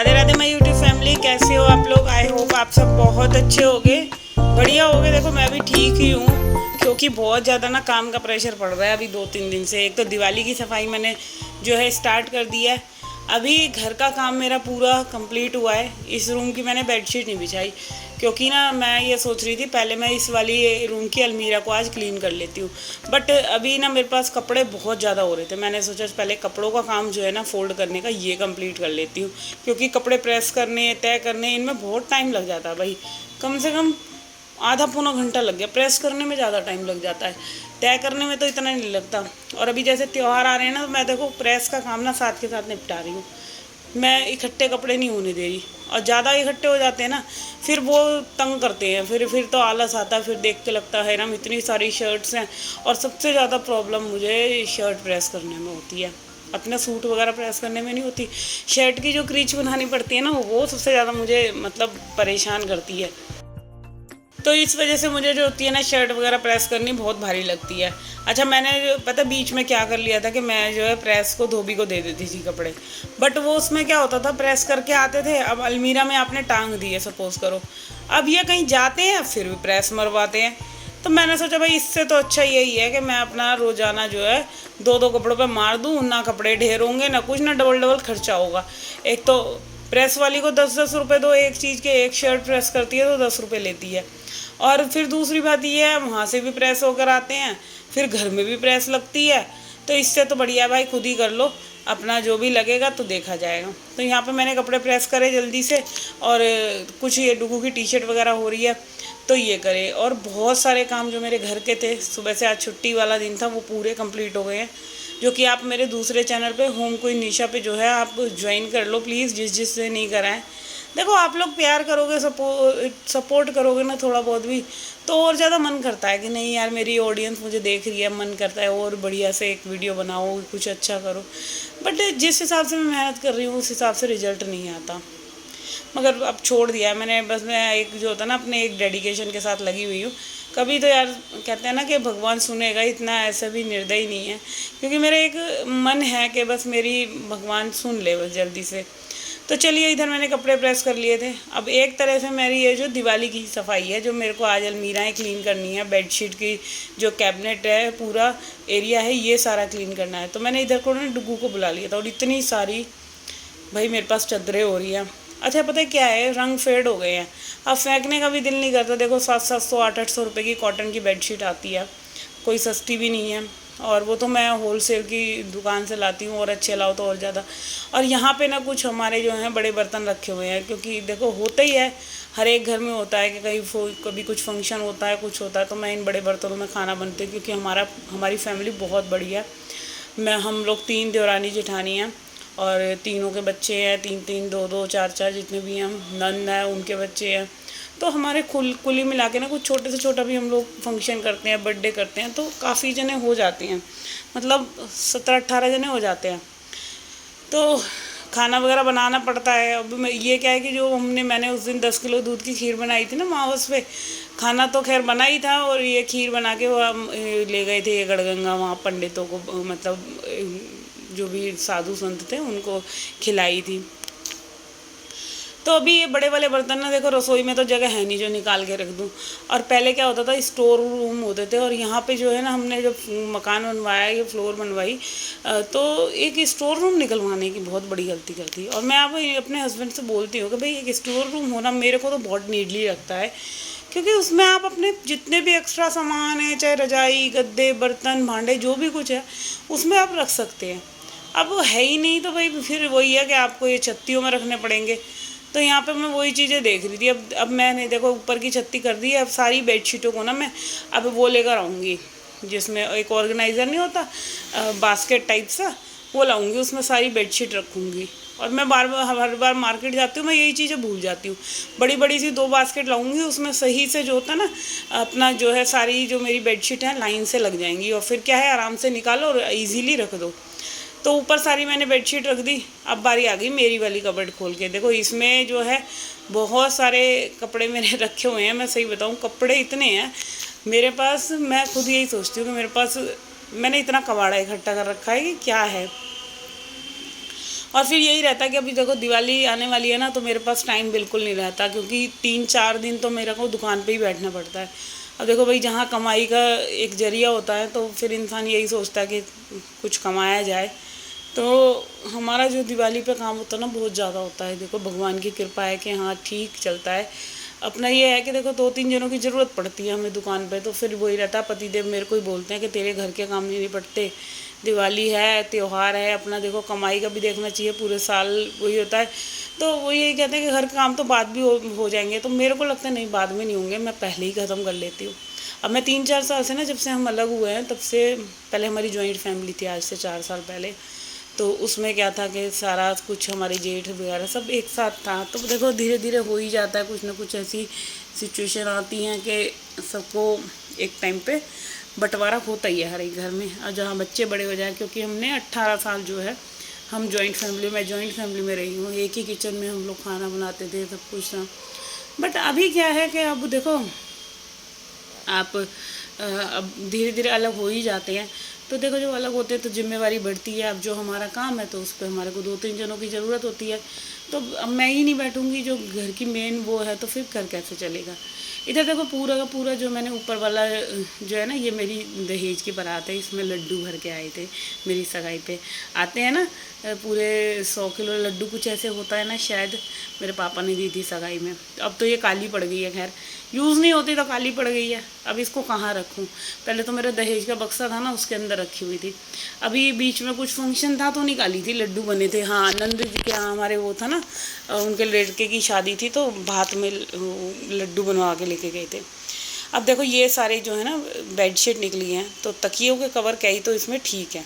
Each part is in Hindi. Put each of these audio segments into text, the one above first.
Radhe Radhe my YouTube family, कैसे हो आप लोग। आई होप आप सब बहुत अच्छे होगे, बढ़िया होगे। देखो मैं भी ठीक ही हूँ, क्योंकि बहुत ज़्यादा ना काम का प्रेशर पड़ रहा है अभी 2-3 दिन से। एक तो दिवाली की सफाई मैंने जो है स्टार्ट कर दिया है। अभी घर का काम मेरा पूरा कंप्लीट हुआ है। इस रूम की मैंने बेडशीट नहीं बिछाई, क्योंकि ना मैं ये सोच रही थी पहले मैं इस वाली रूम की अलमीरा को आज क्लीन कर लेती हूँ। बट अभी ना मेरे पास कपड़े बहुत ज़्यादा हो रहे थे। मैंने सोचा पहले कपड़ों का काम जो है ना फोल्ड करने का ये कंप्लीट कर लेती हूँ, क्योंकि कपड़े प्रेस करने तय करने इनमें बहुत टाइम लग जाता है भाई। कम से कम आधा पौना घंटा लग गया। प्रेस करने में ज़्यादा टाइम लग जाता है, तय करने में तो इतना नहीं लगता। और अभी जैसे त्यौहार आ रहे हैं ना, तो मैं देखो प्रेस का काम ना साथ के साथ निपटा रही हूँ। मैं इकट्ठे कपड़े नहीं होने दे रही, और ज़्यादा इकट्ठे हो जाते हैं ना फिर वो तंग करते हैं। फिर तो आलस आता है, फिर देख के लगता है ना इतनी सारी शर्ट्स हैं। और सबसे ज़्यादा प्रॉब्लम मुझे शर्ट प्रेस करने में होती है, अपना सूट वगैरह प्रेस करने में नहीं होती। शर्ट की जो क्रीच बनानी पड़ती है ना, वो सबसे ज़्यादा मुझे मतलब परेशान करती है। तो इस वजह से मुझे जो होती है ना शर्ट वगैरह प्रेस करनी बहुत भारी लगती है। अच्छा, मैंने जो पता बीच में क्या कर लिया था कि मैं जो है प्रेस को धोबी को दे देती थी कपड़े। बट वो उसमें क्या होता था, प्रेस करके आते थे, अब अलमीरा में आपने टांग दिए सपोज करो, अब ये कहीं जाते हैं फिर भी प्रेस मरवाते हैं। तो मैंने सोचा भाई इससे तो अच्छा यही है कि मैं अपना रोज़ाना जो है 2-2 कपड़ों पे मार दूँ, ना कपड़े ढेर होंगे ना कुछ, ना डबल डबल खर्चा होगा। एक तो प्रेस वाली को 10-10 रुपये दो एक चीज़ के, एक शर्ट प्रेस करती है तो 10 रुपये लेती है। और फिर दूसरी बात ये है, वहाँ से भी प्रेस होकर आते हैं, फिर घर में भी प्रेस लगती है। तो इससे तो बढ़िया भाई खुद ही कर लो, अपना जो भी लगेगा तो देखा जाएगा। तो यहाँ पे मैंने कपड़े प्रेस करे जल्दी से, और कुछ ये डुगू की टी शर्ट वगैरह हो रही है तो ये करे। और बहुत सारे काम जो मेरे घर के थे, सुबह से आज छुट्टी वाला दिन था, वो पूरे कंप्लीट हो गए हैं। जो कि आप मेरे दूसरे चैनल पे होम क्वीन निशा पे जो है आप ज्वाइन कर लो प्लीज़, जिससे नहीं कराएं। देखो आप लोग प्यार करोगे, सपोर्ट करोगे ना थोड़ा बहुत भी, तो और ज़्यादा मन करता है कि नहीं यार मेरी ऑडियंस मुझे देख रही है, मन करता है और बढ़िया से एक वीडियो बनाओ, कुछ अच्छा करो। बट जिस हिसाब से मैं मेहनत कर रही हूँ उस हिसाब से रिजल्ट नहीं आता। मगर अब छोड़ दिया है मैंने, बस मैं एक जो होता है ना अपने एक डेडिकेशन के साथ लगी हुई हूँ। कभी तो यार कहते हैं ना कि भगवान सुनेगा, इतना ऐसा भी निर्दयी नहीं है, क्योंकि मेरा एक मन है कि बस मेरी भगवान सुन ले बस जल्दी से। तो चलिए, इधर मैंने कपड़े प्रेस कर लिए थे। अब एक तरह से मेरी ये जो दिवाली की सफाई है, जो मेरे को आज अलमीराएँ क्लीन करनी है, बेडशीट की जो कैबिनेट है, पूरा एरिया है, ये सारा क्लीन करना है। तो मैंने इधर को ना डुगू को बुला लिया था, और इतनी सारी भाई मेरे पास चादरें हो रही हैं। अच्छा पता है क्या है, रंग फेड हो गए हैं, अब फेंकने का भी दिल नहीं करता। देखो 700-700 800-800 रुपये की कॉटन की बेडशीट आती है, कोई सस्ती भी नहीं है। और वो तो मैं होलसेल की दुकान से लाती हूँ, और अच्छे लाओ तो और ज़्यादा। और यहाँ पे ना कुछ हमारे जो हैं बड़े बर्तन रखे हुए हैं, क्योंकि देखो होता ही है, हर एक घर में होता है कि कभी कुछ फंक्शन होता है, कुछ होता है, तो मैं इन बड़े बर्तनों में खाना बनती हूँ। क्योंकि हमारी फैमिली बहुत बड़ी है। हम लोग 3 देवरानी जेठानी हैं, और तीनों के बच्चे हैं, 3-3 2-2 4-4 जितने भी हैं, नंद है उनके बच्चे हैं। तो हमारे कुल मिला के ना कुछ छोटे से छोटा भी हम लोग फंक्शन करते हैं, बर्थडे करते हैं, तो काफ़ी जने हो जाते हैं, मतलब 17-18 जने हो जाते हैं। तो खाना वगैरह बनाना पड़ता है। अब ये क्या है कि जो मैंने उस दिन 10 किलो दूध की खीर बनाई थी ना मावस पे, खाना तो खैर बना ही था, और ये खीर बना के वो ले गए थे ये गढ़गंगा वहाँ पंडितों को, मतलब जो भी साधु संत थे उनको खिलाई थी। तो अभी ये बड़े वाले बर्तन ना, देखो रसोई में तो जगह है नहीं जो निकाल के रख दूँ। और पहले क्या होता था, स्टोर रूम होते थे, और यहाँ पे जो है ना हमने जब मकान बनवाया, ये फ्लोर बनवाई, तो एक स्टोर रूम निकलवाने की बहुत बड़ी गलती कर दी। और मैं अब अपने हस्बैंड से बोलती हूँ कि भाई एक स्टोर रूम होना मेरे को तो बहुत नीडली लगता है, क्योंकि उसमें आप अपने जितने भी एक्स्ट्रा सामान हैं, चाहे रजाई गद्दे बर्तन भांडे जो भी कुछ है, उसमें आप रख सकते हैं। अब वो है ही नहीं, तो भाई फिर वही है कि आपको ये छत्तियों में रखने पड़ेंगे। तो यहाँ पे मैं वही चीज़ें देख रही थी। अब मैंने देखो ऊपर की छत्ती कर दी है। अब सारी बेडशीटों को ना मैं अब वो लेकर आऊँगी, जिसमें एक ऑर्गेनाइज़र नहीं होता, बास्केट टाइप सा, वो लाऊँगी, उसमें सारी बेडशीट रखूँगी। और मैं हर बार मार्केट जाती हूँ, मैं यही चीज़ें भूल जाती हूँ। बड़ी बड़ी सी 2 बास्केट लाऊँगी, उसमें सही से जो होता है ना अपना जो है सारी जो मेरी बेडशीट है लाइन से लग जाएंगी, और फिर क्या है आराम से निकालो और ईज़िली रख दो। तो ऊपर सारी मैंने बेडशीट रख दी। अब बारी आ गई मेरी वाली कबर्ड खोल के। देखो इसमें जो है बहुत सारे कपड़े मैंने रखे हुए हैं। मैं सही बताऊँ, कपड़े इतने हैं मेरे पास, मैं खुद यही सोचती हूँ कि मेरे पास मैंने इतना कबाड़ा इकट्ठा कर रखा है कि क्या है। और फिर यही रहता है कि अभी देखो दिवाली आने वाली है ना, तो मेरे पास टाइम बिल्कुल नहीं रहता, क्योंकि 3-4 दिन तो मेरे को दुकान पे ही बैठना पड़ता है। अब देखो भाई, जहाँ कमाई का एक जरिया होता है तो फिर इंसान यही सोचता है कि कुछ कमाया जाए। तो हमारा जो दिवाली पे काम होता है ना, बहुत ज़्यादा होता है। देखो भगवान की कृपा है कि हाँ ठीक चलता है। अपना ये है कि देखो 2-3 जनों की ज़रूरत पड़ती है हमें दुकान पे, तो फिर वही रहता है। पतिदेव मेरे को ही बोलते हैं कि तेरे घर के काम नहीं निपटते, दिवाली है, त्यौहार है, अपना देखो कमाई का भी देखना चाहिए, पूरे साल वही होता है। तो वो यही कहते हैं कि घर के काम तो बाद भी हो जाएंगे। तो मेरे को लगता है नहीं, बाद में नहीं होंगे, मैं पहले ही ख़त्म कर लेती हूँ। अब मैं 3-4 साल से ना, जब से हम अलग हुए हैं तब से, पहले हमारी जॉइंट फैमिली थी आज से 4 साल पहले, तो उसमें क्या था कि सारा कुछ हमारे जेठ वगैरह सब एक साथ था। तो देखो धीरे धीरे हो ही जाता है, कुछ ना कुछ ऐसी सिचुएशन आती हैं कि सबको एक टाइम पे बंटवारा होता ही है हर एक घर में, और जहाँ बच्चे बड़े हो जाए। क्योंकि हमने 18 साल जो है हम जॉइंट फैमिली में रही हूँ, एक ही किचन में हम लोग खाना बनाते थे, सब कुछ था। बट अभी क्या है कि अब देखो आप अब धीरे धीरे अलग हो ही जाते हैं। तो देखो जब अलग होते हैं तो जिम्मेवारी बढ़ती है। अब जो हमारा काम है तो उस पर हमारे को 2-3 जनों की ज़रूरत होती है। तो अब मैं ही नहीं बैठूंगी जो घर की मेन वो है, तो फिर घर कैसे चलेगा। इधर देखो पूरा का पूरा जो मैंने ऊपर वाला जो है ना, ये मेरी दहेज की बारात है, इसमें लड्डू भर के आए थे। मेरी सगाई पे आते हैं ना पूरे 100 किलो लड्डू, कुछ ऐसे होता है ना शायद, मेरे पापा ने दी थी सगाई में। अब तो ये काली पड़ गई है, खैर यूज़ नहीं होती तो काली पड़ गई है। अब इसको कहाँ रखूँ, पहले तो मेरा दहेज का बक्सा था ना, उसके अंदर रखी हुई थी। अभी बीच में कुछ फंक्शन था तो निकाली थी, लड्डू बने थे। हाँ, नंद जी के यहाँ हमारे वो था ना, उनके लड़के की शादी थी, तो भात में लड्डू बनवा के लेके गए थे। अब देखो ये सारे जो है ना बेडशीट निकली हैं, तो तकियों के कवर कई तो इसमें ठीक है।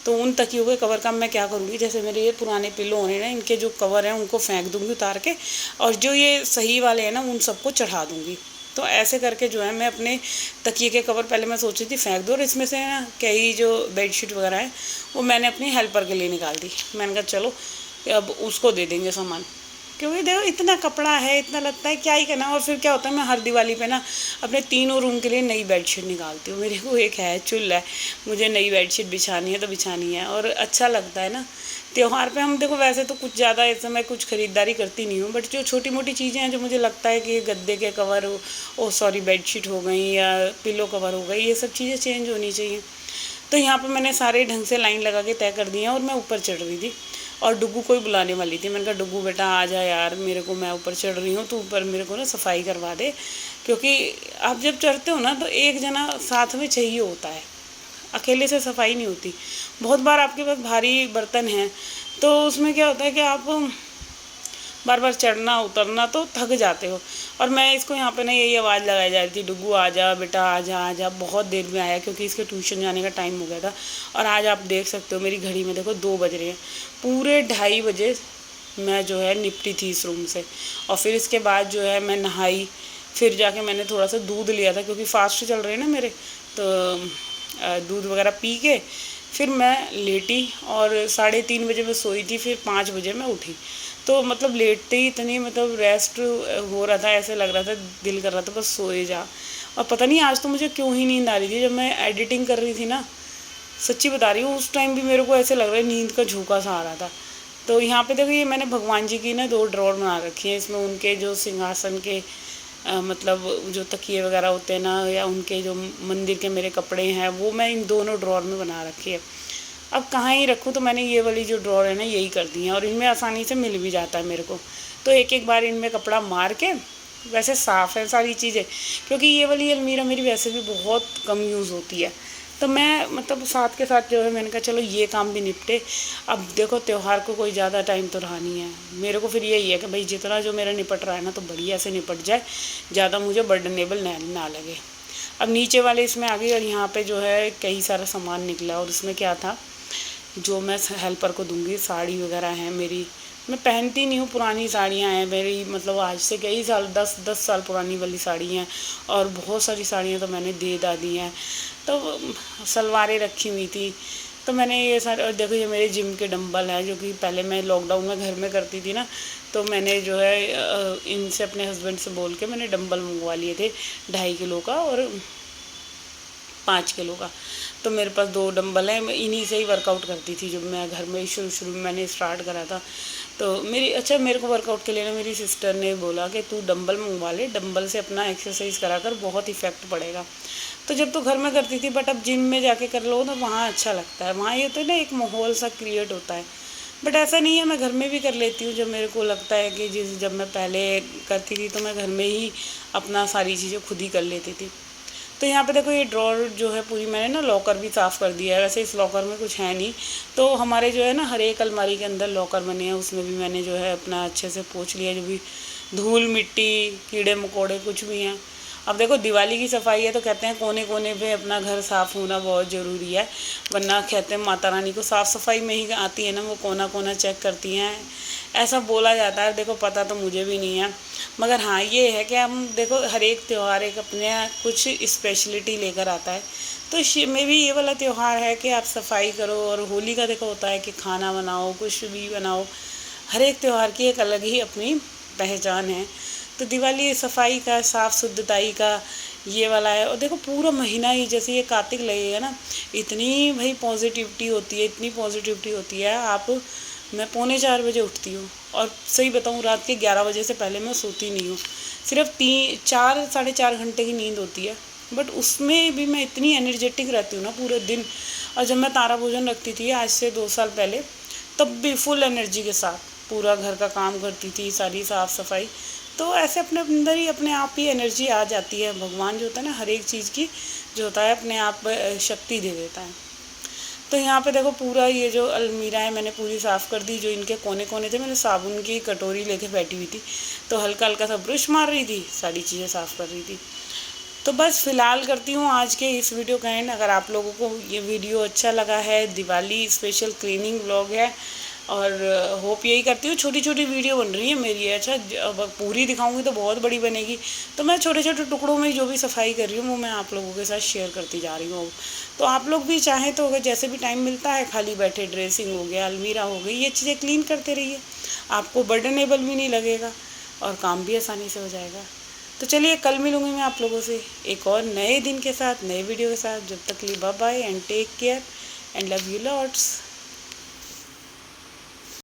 तो उन तकियों के कवर का मैं क्या करूँगी, जैसे मेरे ये पुराने पिलो हैं ना, इनके जो कवर हैं उनको फेंक दूँगी उतार के, और जो ये सही वाले हैं ना उन सबको चढ़ा दूँगी। तो ऐसे करके जो है मैं अपने तकिए के कवर, पहले मैं सोची थी फेंक दूँ, और इसमें से ना कई जो बेडशीट वगैरह है वो मैंने अपनी हेल्पर के लिए निकाल दी। मैंने कहा चलो अब उसको दे देंगे सामान, क्योंकि देखो इतना कपड़ा है, इतना लगता है, क्या ही करना। और फिर क्या होता है, मैं हर दिवाली पे ना अपने तीनों रूम के लिए नई बेडशीट निकालती हूँ। मेरे को एक है चुल है, मुझे नई बेडशीट बिछानी है तो बिछानी है, और अच्छा लगता है ना। त्योहार पे हम देखो वैसे तो कुछ ज़्यादा इस समय कुछ ख़रीदारी करती नहीं हूँ, बट जो छोटी मोटी चीज़ें हैं जो मुझे लगता है कि गद्दे के कवर बेडशीट हो गई या पिलो कवर हो गई, ये सब चीज़ें चेंज होनी चाहिए। तो यहाँ पे मैंने सारे ढंग से लाइन लगा के तय कर दिए हैं, और मैं ऊपर चढ़ रही थी, और डुग्गू को ही बुलाने वाली थी। मैंने कहा डुग्गू बेटा आ जा यार, मेरे को, मैं ऊपर चढ़ रही हूँ, तो ऊपर मेरे को ना सफाई करवा दे। क्योंकि आप जब चढ़ते हो ना तो एक जना साथ में चाहिए होता है, अकेले से सफाई नहीं होती। बहुत बार आपके पास भारी बर्तन हैं तो उसमें क्या होता है कि आप बार बार चढ़ना उतरना तो थक जाते हो। और मैं इसको यहाँ पे ना यही आवाज़ लगाई जा रही थी, डुग्गू आ जा बेटा, आ जा आ जा। बहुत देर में आया क्योंकि इसके ट्यूशन जाने का टाइम हो गया था। और आज आप देख सकते हो मेरी घड़ी में देखो 2 बज रहे हैं, पूरे 2:30 बजे मैं जो है निपटी थी इस रूम से। और फिर इसके बाद जो है मैं नहाई, फिर जाके मैंने थोड़ा सा दूध लिया था क्योंकि फास्ट चल रहे हैं ना मेरे, तो दूध वगैरह पी के फिर मैं लेटी, और 3:30 बजे मैं सोई थी, फिर 5 बजे मैं उठी। तो मतलब लेटते ही इतनी मतलब रेस्ट हो रहा था, ऐसे लग रहा था, दिल कर रहा था बस सोए जा। और पता नहीं आज तो मुझे क्यों ही नींद आ रही थी, जब मैं एडिटिंग कर रही थी ना, सच्ची बता रही हूँ, उस टाइम भी मेरे को ऐसे लग रहा है नींद का झोंका सा आ रहा था। तो यहाँ पे देखो ये मैंने भगवान जी की ना 2 ड्रॉर बना रखी हैं। इसमें उनके जो सिंहासन के मतलब जो तकिए वगैरह होते हैं ना, या उनके जो मंदिर के मेरे कपड़े हैं, वो मैं इन दोनों ड्रॉर में बना रखी है। अब कहाँ ही रखूँ, तो मैंने ये वाली जो ड्रॉर है ना यही कर दी है, और इनमें आसानी से मिल भी जाता है मेरे को। तो एक एक बार इनमें कपड़ा मार के, वैसे साफ़ है सारी चीज़ें, क्योंकि ये वाली अलमीरा मेरी वैसे भी बहुत कम यूज़ होती है। तो मैं मतलब साथ के साथ जो है मैंने कहा चलो ये काम भी निपटे। अब देखो त्यौहार को कोई ज़्यादा टाइम तो रहा नहीं है मेरे को, फिर यही है कि भाई जितना जो मेरा निपट रहा है ना तो बढ़िया से निपट जाए, ज़्यादा मुझे बर्डनेबल ना लगे। अब नीचे वाले इसमें आ गई, और यहाँ पे जो है कई सारा सामान निकला, और इसमें क्या था जो मैं हेल्पर को दूंगी, साड़ी वगैरह है मेरी, मैं पहनती नहीं हूँ, पुरानी साड़ियाँ हैं मेरी, मतलब आज से कई साल 10 साल पुरानी वाली साड़ी हैं, और बहुत सारी साड़ियाँ तो मैंने दे दी हैं। तो सलवारें रखी हुई थी, तो मैंने ये सारे, और देखो ये मेरे जिम के डंबल हैं जो कि पहले मैं लॉकडाउन में घर में करती थी ना, तो मैंने जो है इनसे अपने हस्बैंड से बोल के मैंने डंबल मंगवा लिए थे 2.5 किलो का, और 5 किलो का। तो मेरे पास 2 डंबल हैं, मैं इन्हीं से ही वर्कआउट करती थी जब मैं घर में शुरू में मैंने स्टार्ट करा था। तो मेरे को वर्कआउट के लिए ना मेरी सिस्टर ने बोला कि तू डंबल मंगवा ले, डंबल से अपना एक्सरसाइज करा कर, बहुत इफेक्ट पड़ेगा। तो जब तो घर में करती थी, बट अब जिम में जाके कर लो तो वहाँ अच्छा लगता है, वहाँ ये तो ना एक माहौल सा क्रिएट होता है। बट ऐसा नहीं है, मैं घर में भी कर लेती हूँ जब मेरे को लगता है कि जब मैं पहले करती थी तो मैं घर में ही अपना सारी चीज़ें खुद ही कर लेती थी। तो यहाँ पे देखो ये ड्रॉर जो है पूरी मैंने ना लॉकर भी साफ़ कर दिया है। वैसे इस लॉकर में कुछ है नहीं, तो हमारे जो है ना हर एक अलमारी के अंदर लॉकर बने हैं, उसमें भी मैंने जो है अपना अच्छे से पोंछ लिया, जो भी धूल मिट्टी कीड़े मकोड़े कुछ भी हैं। अब देखो दिवाली की सफाई है तो कहते हैं कोने कोने पे अपना घर साफ़ होना बहुत ज़रूरी है, वरना कहते हैं माता रानी को साफ़ सफाई में ही आती है ना, वो कोना कोना चेक करती हैं, ऐसा बोला जाता है। देखो पता तो मुझे भी नहीं है, मगर हाँ ये है कि हम देखो हर एक त्यौहार एक अपने कुछ स्पेशलिटी लेकर आता है। तो में भी ये वाला त्यौहार है कि आप सफाई करो। और होली का देखो होता है कि खाना बनाओ, कुछ भी बनाओ, हर एक त्यौहार की एक अलग ही अपनी पहचान है। तो दिवाली सफाई का, साफ़ शुद्धताई का ये वाला है। और देखो पूरा महीना ही, जैसे ये कार्तिक लगेगा ना, इतनी भाई पॉजिटिविटी होती है, इतनी पॉजिटिविटी होती है। मैं 3:45 बजे उठती हूँ, और सही बताऊँ रात के 11 बजे से पहले मैं सोती नहीं हूँ। सिर्फ 4 साढ़े 4 घंटे की नींद होती है, बट उसमें भी मैं इतनी एनर्जेटिक रहती हूँ ना पूरे दिन। और जब मैं तारा भोजन रखती थी आज से 2 साल पहले, तब भी फुल एनर्जी के साथ पूरा घर का काम करती थी, सारी साफ़ सफाई। तो ऐसे अपने अंदर ही अपने आप ही एनर्जी आ जाती है। भगवान जो होता है ना हर एक चीज़ की जो होता है अपने आप शक्ति दे देता है। तो यहाँ पे देखो पूरा ये जो अलमीरा है मैंने पूरी साफ़ कर दी। जो इनके कोने कोने थे, मैंने साबुन की कटोरी लेके बैठी हुई थी, तो हल्का हल्का सा ब्रश मार रही थी, सारी चीज़ें साफ़ कर रही थी। तो बस फ़िलहाल करती हूँ आज के इस वीडियो का एंड। अगर आप लोगों को ये वीडियो अच्छा लगा है, दिवाली स्पेशल क्लीनिंग व्लॉग है, और होप यही करती हूँ। छोटी छोटी वीडियो बन रही है मेरी, अच्छा अब पूरी दिखाऊंगी तो बहुत बड़ी बनेगी, तो मैं छोटे छोटे टुकड़ों में जो भी सफाई कर रही हूँ वो मैं आप लोगों के साथ शेयर करती जा रही हूँ। तो आप लोग भी चाहें तो अगर जैसे भी टाइम मिलता है, खाली बैठे ड्रेसिंग हो गया, अलमीरा हो गई, ये चीज़ें क्लीन करते रहिए, आपको बर्डनेबल भी नहीं लगेगा और काम भी आसानी से हो जाएगा। तो चलिए कल मिलूँगी मैं आप लोगों से एक और नए दिन के साथ, नए वीडियो के साथ। जब तक लिए bye bye and take care and love you lots.